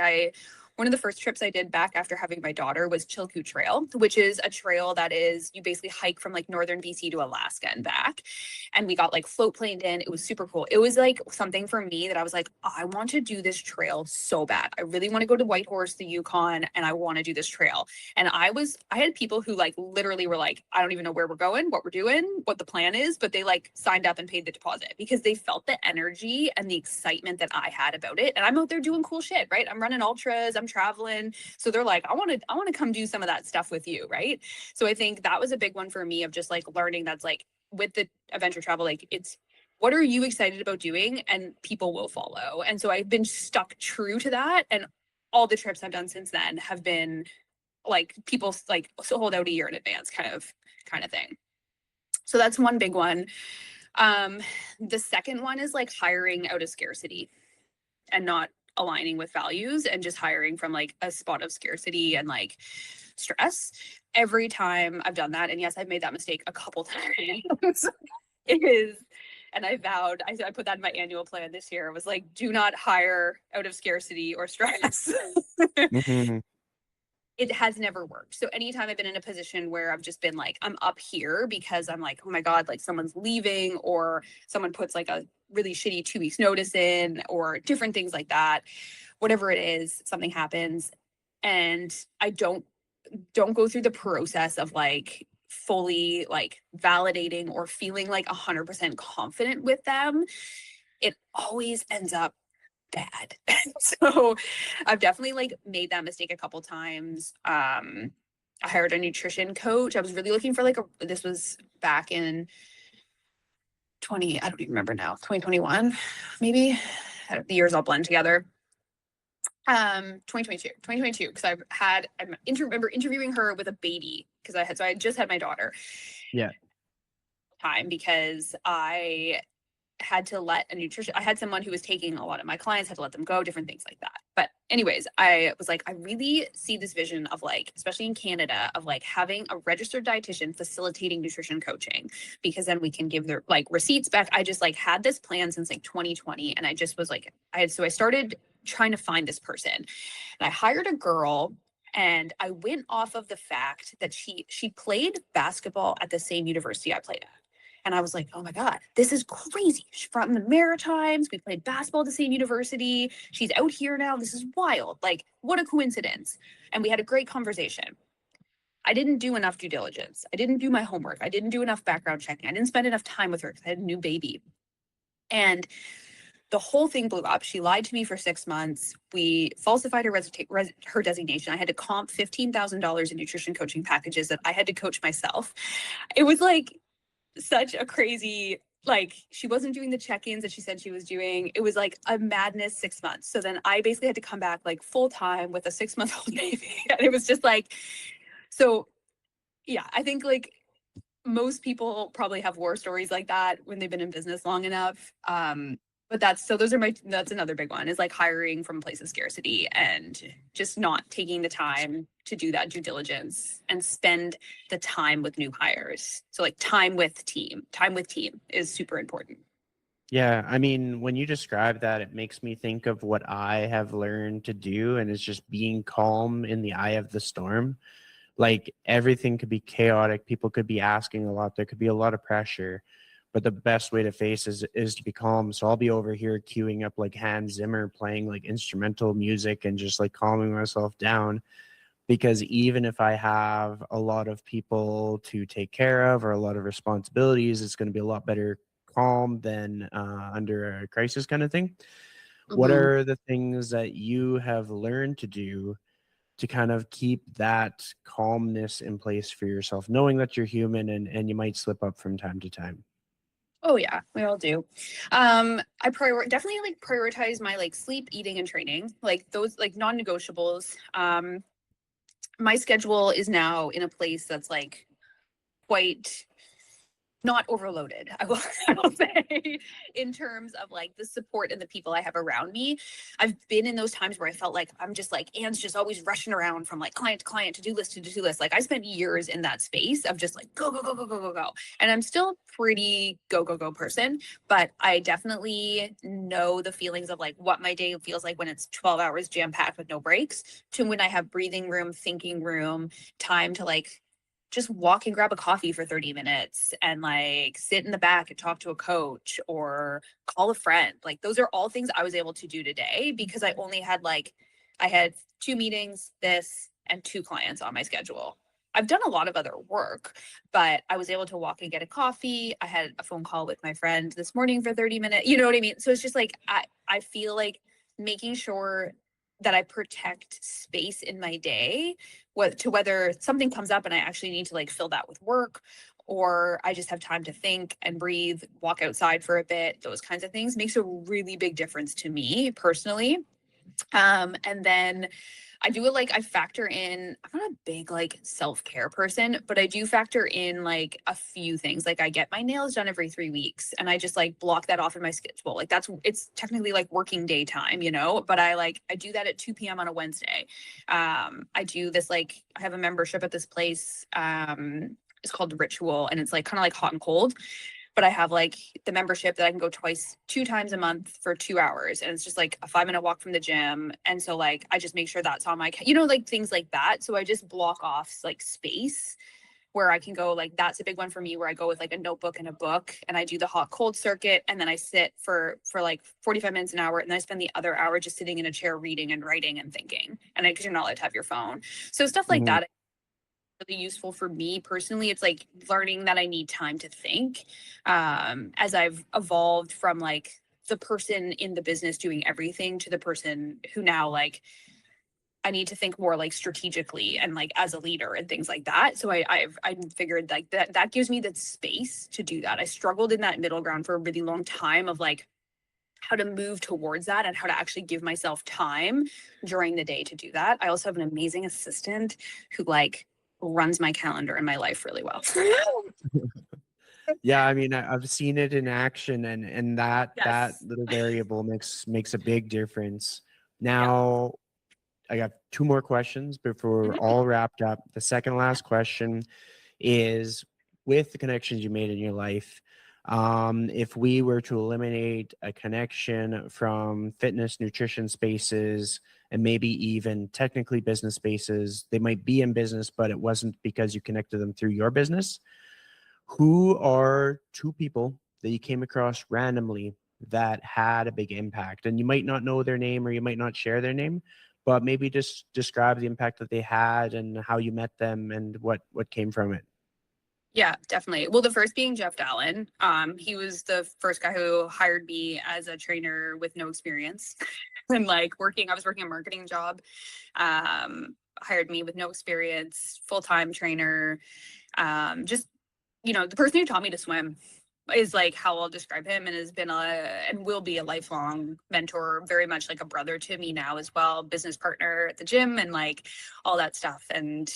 one of the first trips I did back after having my daughter was Chilkoot Trail, which is a trail that is, you basically hike from like northern BC to Alaska and back. And we got like float planed in. It was super cool. It was like something for me that I was like, I want to do this trail so bad. I really want to go to Whitehorse, the Yukon, and I want to do this trail. And I had people who like literally were like, I don't even know where we're going, what we're doing, what the plan is, but they like signed up and paid the deposit because they felt the energy and the excitement that I had about it. And I'm out there doing cool shit, right? I'm running ultras, I'm traveling. So they're like, I want to come do some of that stuff with you, right? So I think that was a big one for me of just like learning that's like with the adventure travel, like it's, what are you excited about doing? And people will follow. And so I've been stuck true to that. And all the trips I've done since then have been like people like sold out a year in advance kind of thing. So that's one big one. The second one is like hiring out of scarcity and not aligning with values and just hiring from like a spot of scarcity and like stress. Every time I've done that, and yes, I've made that mistake a couple times, and I vowed, I put that in my annual plan this year. I was like, do not hire out of scarcity or stress. Mm-hmm. It has never worked. So anytime I've been in a position where I've just been like, I'm up here because I'm like, oh my God, like someone's leaving, or someone puts like a really shitty 2 weeks notice in, or different things like that, whatever it is, something happens. And I don't go through the process of like fully like validating or feeling like 100% confident with them, it always ends up bad. So I've definitely like made that mistake a couple times. I hired a nutrition coach. I was really looking for like this was back in I don't even remember now, 2021, maybe. The years all blend together. 2022, because I remember interviewing her with a baby, because I had just had my daughter. Yeah. Because I had to let I had someone who was taking a lot of my clients, had to let them go, different things like that. But anyways, I was like, I really see this vision of like, especially in Canada, of like having a registered dietitian facilitating nutrition coaching, because then we can give their like receipts back. I just like had this plan since like 2020. And I just was like, I started trying to find this person. And I hired a girl, and I went off of the fact that she played basketball at the same university I played at. And I was like, oh my God, this is crazy. She's from the Maritimes. We played basketball at the same university. She's out here now. This is wild. Like, what a coincidence. And we had a great conversation. I didn't do enough due diligence. I didn't do my homework. I didn't do enough background checking. I didn't spend enough time with her because I had a new baby. And the whole thing blew up. She lied to me for 6 months. We falsified her designation. I had to comp $15,000 in nutrition coaching packages that I had to coach myself. It was like such a crazy, like, she wasn't doing the check-ins that she said she was doing. It was like a madness 6 months. So then I basically had to come back like full time with a 6-month-old baby. And it was just like, so yeah, I think like most people probably have war stories like that when they've been in business long enough. But that's another big one, is like hiring from a place of scarcity and just not taking the time to do that due diligence and spend the time with new hires. So like time with team is super important. Yeah, I mean, when you describe that, it makes me think of what I have learned to do, and it's just being calm in the eye of the storm. Like, everything could be chaotic, people could be asking a lot, there could be a lot of pressure, but the best way to face is to be calm. So I'll be over here queuing up like Hans Zimmer, playing like instrumental music and just like calming myself down, because even if I have a lot of people to take care of or a lot of responsibilities, it's going to be a lot better calm than under a crisis kind of thing. What Mhm. are the things that you have learned to do to kind of keep that calmness in place for yourself, knowing that you're human and you might slip up from time to time? Oh yeah, we all do. Definitely like prioritize my like sleep, eating, and training. Like those like non-negotiables. My schedule is now in a place that's like quite not overloaded, I will say, in terms of like the support and the people I have around me. I've been in those times where I felt like I'm just like, Anne's just always rushing around from like client to client, to do list to do list. Like I spent years in that space of just like go, go, go, go, go, go, go. And I'm still pretty go, go, go person, but I definitely know the feelings of like what my day feels like when it's 12 hours jam packed with no breaks, to when I have breathing room, thinking room, time to like just walk and grab a coffee for 30 minutes and like sit in the back and talk to a coach or call a friend. Like those are all things I was able to do today because I only had I had 2 meetings, this, and 2 clients on my schedule. I've done a lot of other work, but I was able to walk and get a coffee. I had a phone call with my friend this morning for 30 minutes. You know what I mean? So it's just like, I feel like making sure that I protect space in my day, whether something comes up and I actually need to like fill that with work, or I just have time to think and breathe, walk outside for a bit, those kinds of things makes a really big difference to me personally. And then I factor in, I'm not a big like self-care person, but I do factor in like a few things. Like I get my nails done every 3 weeks and I just like block that off in my schedule. Like it's technically like working day time, but I do that at 2 p.m. on a Wednesday. I do this, like, I have a membership at this place. It's called Ritual, and it's like kind of like hot and cold, but I have like the membership that I can go 2 times a month for 2 hours. And it's just like a 5-minute walk from the gym. And so like, I just make sure that's on my, like things like that. So I just block off like space where I can go, like, that's a big one for me, where I go with like a notebook and a book and I do the hot cold circuit. And then I sit for like 45 minutes, an hour. And then I spend the other hour just sitting in a chair, reading and writing and thinking. And because you're not allowed to have your phone. So stuff like Mhm. that really useful for me personally. It's like learning that I need time to think, as I've evolved from like the person in the business doing everything to the person who now like I need to think more like strategically and like as a leader and things like that. So I figured like that gives me the space to do that. I struggled in that middle ground for a really long time of like how to move towards that and how to actually give myself time during the day to do that. I also have an amazing assistant who like runs my calendar and my life really well. Yeah, I mean, I've seen it in action, and that Yes. little variable makes a big difference. Yeah. Now, I got 2 more questions before we're Mhm. all wrapped up. The second last question is, with the connections you made in your life, If we were to eliminate a connection from fitness, nutrition spaces, and maybe even technically business spaces, they might be in business, but it wasn't because you connected them through your business. Who are two people that you came across randomly that had a big impact? And you might not know their name or you might not share their name, but maybe just describe the impact that they had and how you met them and what came from it. Yeah, definitely. Well, the first being Jeff Dallin. He was the first guy who hired me as a trainer with no experience. And like I was working a marketing job. Hired me with no experience, full-time trainer. Just, the person who taught me to swim is like how I'll describe him, and has been and will be a lifelong mentor, very much like a brother to me now as well, business partner at the gym and like all that stuff. And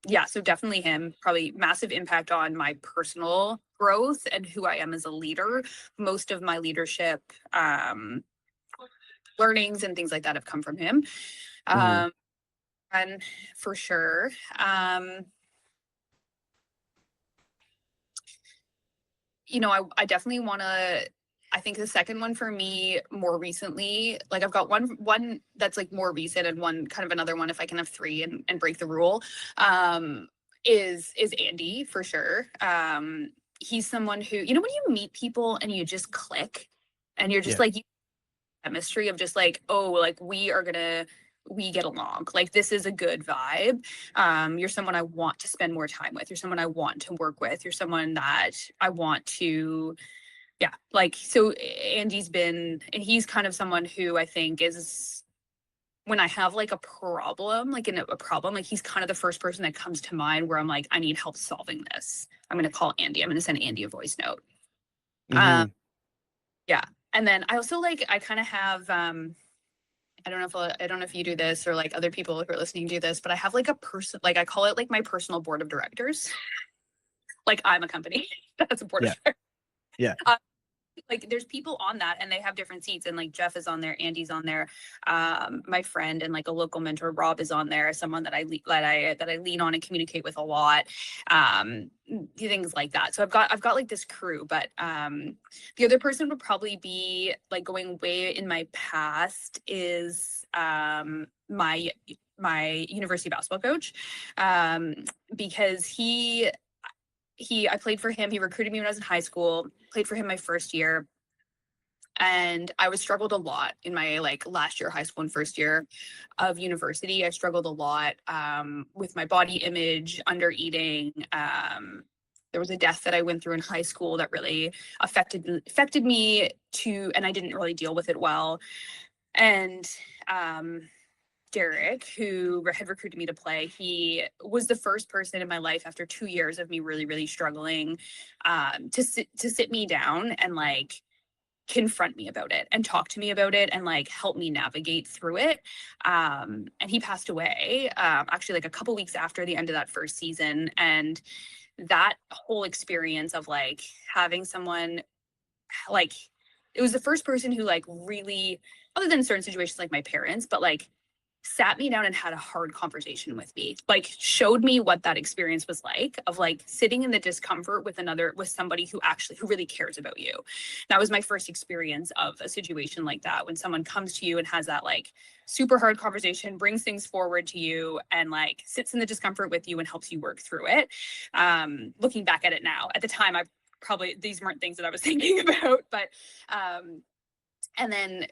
yeah, so definitely him, probably massive impact on my personal growth and who I am as a leader. Most of my leadership learnings and things like that have come from him. Mhm. And for sure. I definitely want to. I think the second one for me more recently, like I've got one that's like more recent and one kind of another one if I can have three and break the rule, is Andy for sure. He's someone who, when you meet people and you just click and you're just Yeah. like chemistry of just like, oh, like we get along. Like this is a good vibe. You're someone I want to spend more time with. You're someone I want to work with. You're someone that I want to, yeah. Like so and he's kind of someone who I think is when I have like a problem, like a problem, like he's kind of the first person that comes to mind where I'm like, I need help solving this. I'm gonna call Andy. I'm gonna send Andy a voice note. Um, Mhm. yeah. And then I also like I kind of have I don't know if you do this or like other people who are listening do this, but I have like a person, like I call it like my personal board of directors. Like I'm a company that's a board of Yeah. directors. Yeah. Like there's people on that and they have different seats, and like Jeff is on there, Andy's on there, my friend and like a local mentor Rob is on there, someone that I lean on and communicate with a lot, things like that. So I've got like this crew, but the other person would probably be like going way in my past is my university basketball coach, because I played for him. He recruited me when I was in high school, played for him my first year. And I was struggled a lot in my like last year of high school and first year of university. I struggled a lot with my body image, under eating. There was a death that I went through in high school that really affected me and I didn't really deal with it well. And Derek, who had recruited me to play, he was the first person in my life after 2 years of me really, really struggling, to sit me down and like confront me about it and talk to me about it and like help me navigate through it. And he passed away actually like a couple weeks after the end of that first season. And that whole experience of like having someone like it was the first person who like really, other than certain situations like my parents, but like sat me down and had a hard conversation with me, like showed me what that experience was like of like sitting in the discomfort with somebody who really cares about you. That was my first experience of a situation like that, when someone comes to you and has that like super hard conversation, brings things forward to you and like sits in the discomfort with you and helps you work through it. Looking back at it now, at the time these weren't things that I was thinking about, but and then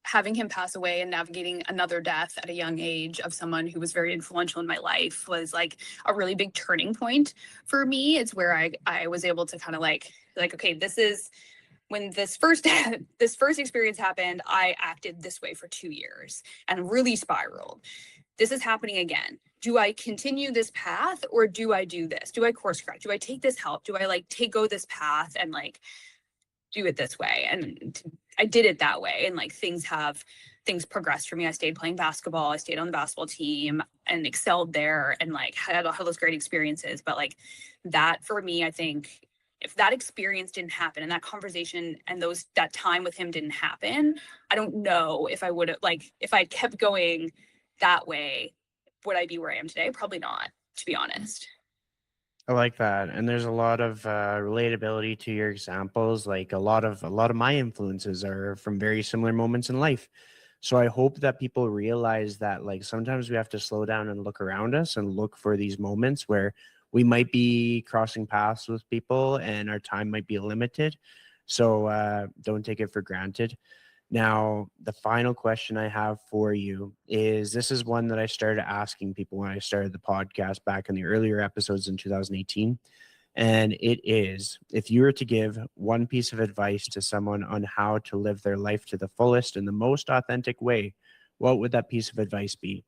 having him pass away and navigating another death at a young age of someone who was very influential in my life was like a really big turning point for me. It's where I was able to kind of like, okay, this is when this first this first experience happened. I acted this way for 2 years and really spiraled. This is happening again. Do I continue this path or do I do this? Do I course correct? Do I take this help? Do I like go this path and like do it this way? And I did it that way. And like things progressed for me. I stayed playing basketball. I stayed on the basketball team and excelled there and like had all those great experiences. But like that for me, I think if that experience didn't happen and that conversation and that time with him didn't happen, I don't know if I would have, like, if I kept going that way, would I be where I am today? Probably not, to be honest. I like that, and there's a lot of relatability to your examples. Like a lot of my influences are from very similar moments in life. So I hope that people realize that like sometimes we have to slow down and look around us and look for these moments where we might be crossing paths with people and our time might be limited. So don't take it for granted. Now, the final question I have for you is this is one that I started asking people when I started the podcast back in the earlier episodes in 2018. And it is if you were to give one piece of advice to someone on how to live their life to the fullest in the most authentic way, what would that piece of advice be?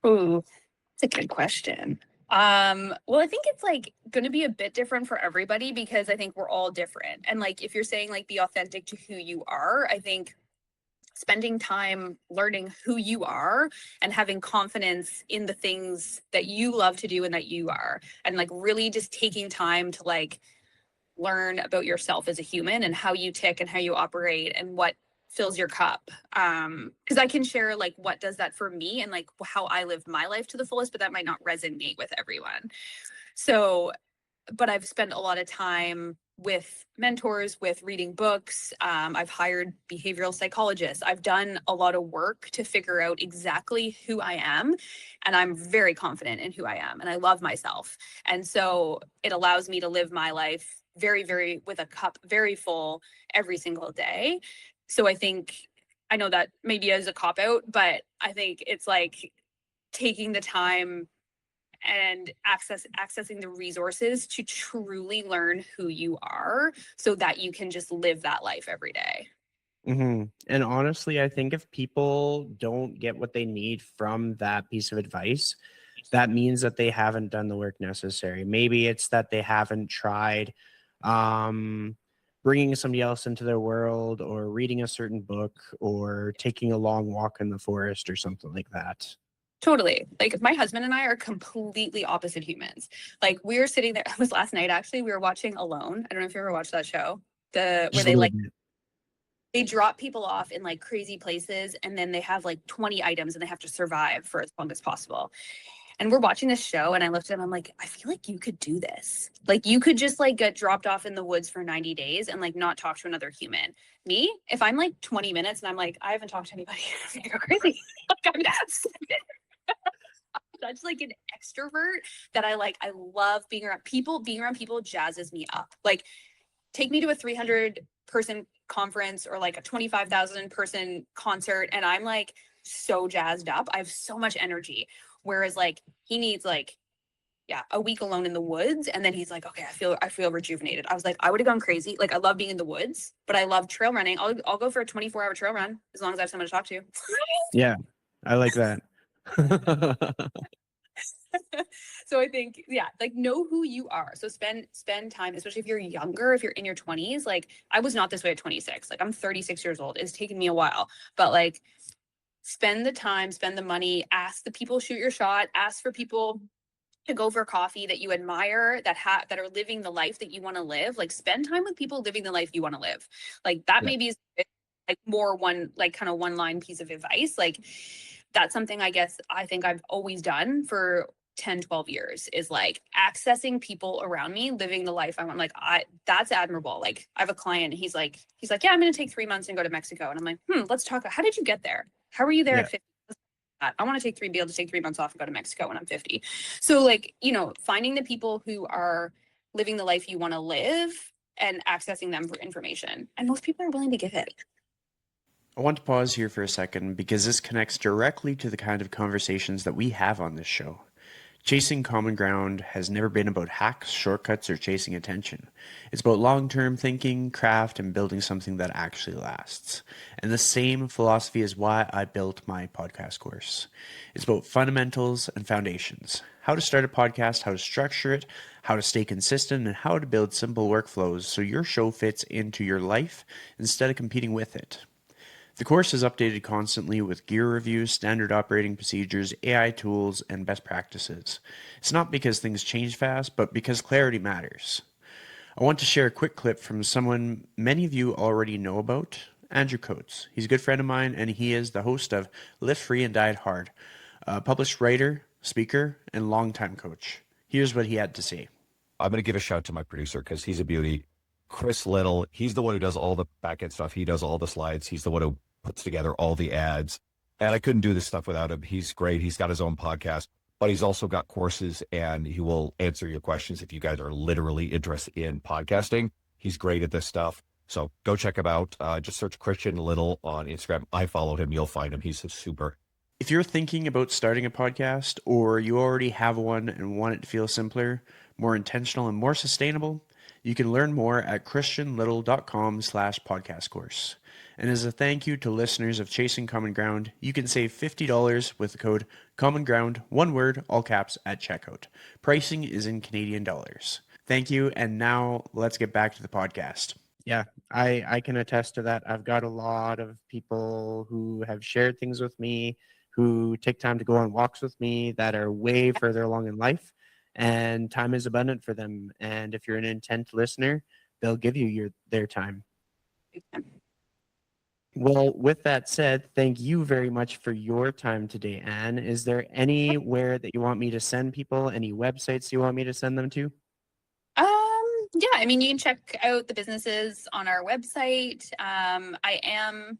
Ooh, that's a good question. Well, I think it's like going to be a bit different for everybody because I think we're all different. And like if you're saying like be authentic to who you are, I think spending time learning who you are and having confidence in the things that you love to do and that you are, and like really just taking time to like learn about yourself as a human and how you tick and how you operate and what fills your cup. Because I can share like what does that for me and like how I live my life to the fullest, but that might not resonate with everyone. So, but I've spent a lot of time with mentors, with reading books. I've hired behavioral psychologists. I've done a lot of work to figure out exactly who I am. And I'm very confident in who I am. And I love myself. And so it allows me to live my life very, very with a cup very full every single day. So I think, I know that maybe as a cop out, but I think it's like taking the time and accessing the resources to truly learn who you are so that you can just live that life every day. And honestly, I think if people don't get what they need from that piece of advice, that means that they haven't done the work necessary. Maybe it's that they haven't tried um, bringing somebody else into their world or reading a certain book or taking a long walk in the forest or something like that. Totally. Like my husband and I are completely opposite humans. Like we were sitting there, it was last night actually, we were watching Alone. I don't know if you ever watched that show. Where Just a little bit. they drop people off in like crazy places and then they have like 20 items and they have to survive for as long as possible. And we're watching this show and I looked at him, I'm like, I feel like you could do this. Like you could just like get dropped off in the woods for 90 days and like not talk to another human. Me, if I'm like 20 minutes and I'm like, I haven't talked to anybody, I'm gonna go crazy. Like, I'm such like an extrovert that I love being around people jazzes me up. Like take me to a 300-person conference or like a 25,000-person concert and I'm like so jazzed up. I have so much energy. Whereas like he needs like a week alone in the woods and then he's like, okay, I feel rejuvenated. I was like, I would have gone crazy. Like I love being in the woods, but I love trail running. I'll go for a 24-hour trail run as long as I have someone to talk to. Yeah, I like that. So I think, like know who you are. So spend time, especially if you're younger, if you're in your 20s. Like I was not this way at 26. Like I'm 36 years old. It's taken me a while, but like spend the time, spend the money, ask the people, shoot your shot, ask for people to go for coffee that you admire, that are living the life that you want to live. Like spend time with people living the life you want to live. Like that Yeah. maybe is like more one, like kind of one line piece of advice. Like that's something I think I've always done for 10-12 years is like accessing people around me living the life I want. Like that's admirable. Like I have a client, he's like yeah, I'm going to take 3 months and go to Mexico. And I'm like, let's talk. How did you get there? How were you there Yeah. at 50? I want to be able to take 3 months off and go to Mexico when I'm 50. So like, finding the people who are living the life you want to live and accessing them for information. And most people are willing to give it. I want to pause here for a second because this connects directly to the kind of conversations that we have on this show. Chasing common ground has never been about hacks, shortcuts, or chasing attention. It's about long term thinking, craft, and building something that actually lasts. And the same philosophy is why I built my podcast course. It's about fundamentals and foundations: how to start a podcast, how to structure it, how to stay consistent, and how to build simple workflows so your show fits into your life instead of competing with it. The course is updated constantly with gear reviews, standard operating procedures, AI tools, and best practices. It's not because things change fast, but because clarity matters. I want to share a quick clip from someone many of you already know about, Andrew Coates. He's a good friend of mine, and he is the host of Live Free and Diet Hard, a published writer, speaker, and longtime coach. Here's what he had to say. I'm going to give a shout to my producer because he's a beauty. Chris Liddle, he's the one who does all the back-end stuff. He does all the slides. He's the one who puts together all the ads. And I couldn't do this stuff without him. He's great. He's got his own podcast, but he's also got courses, and he will answer your questions if you guys are literally interested in podcasting. He's great at this stuff. So go check him out. Just search Christian Liddle on Instagram. I followed him. You'll find him. He's super. If you're thinking about starting a podcast, or you already have one and want it to feel simpler, more intentional, and more sustainable, you can learn more at christianlittle.com/podcast course. And as a thank you to listeners of Chasing Common Ground, you can save $50 with the code Common Ground, one word, all caps, at checkout. Pricing is in Canadian dollars. Thank you, and now let's get back to the podcast. Yeah, I can attest to that. I've got a lot of people who have shared things with me, who take time to go on walks with me, that are way further along in life, and time is abundant for them. And if you're an intent listener, they'll give you their time. Well, with that said, thank you very much for your time today, Anne. Is there anywhere that you want me to send people, any websites you want me to send them to? Yeah, I mean, you can check out the businesses on our website. I am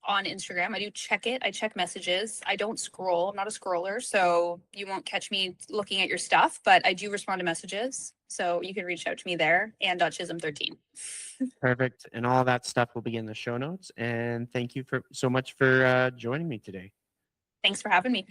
on Instagram. I do check it. I check messages. I don't scroll. I'm not a scroller, so you won't catch me looking at your stuff, but I do respond to messages. So you can reach out to me there, and.chisholm13. Perfect. And all that stuff will be in the show notes. And thank you so much for joining me today. Thanks for having me.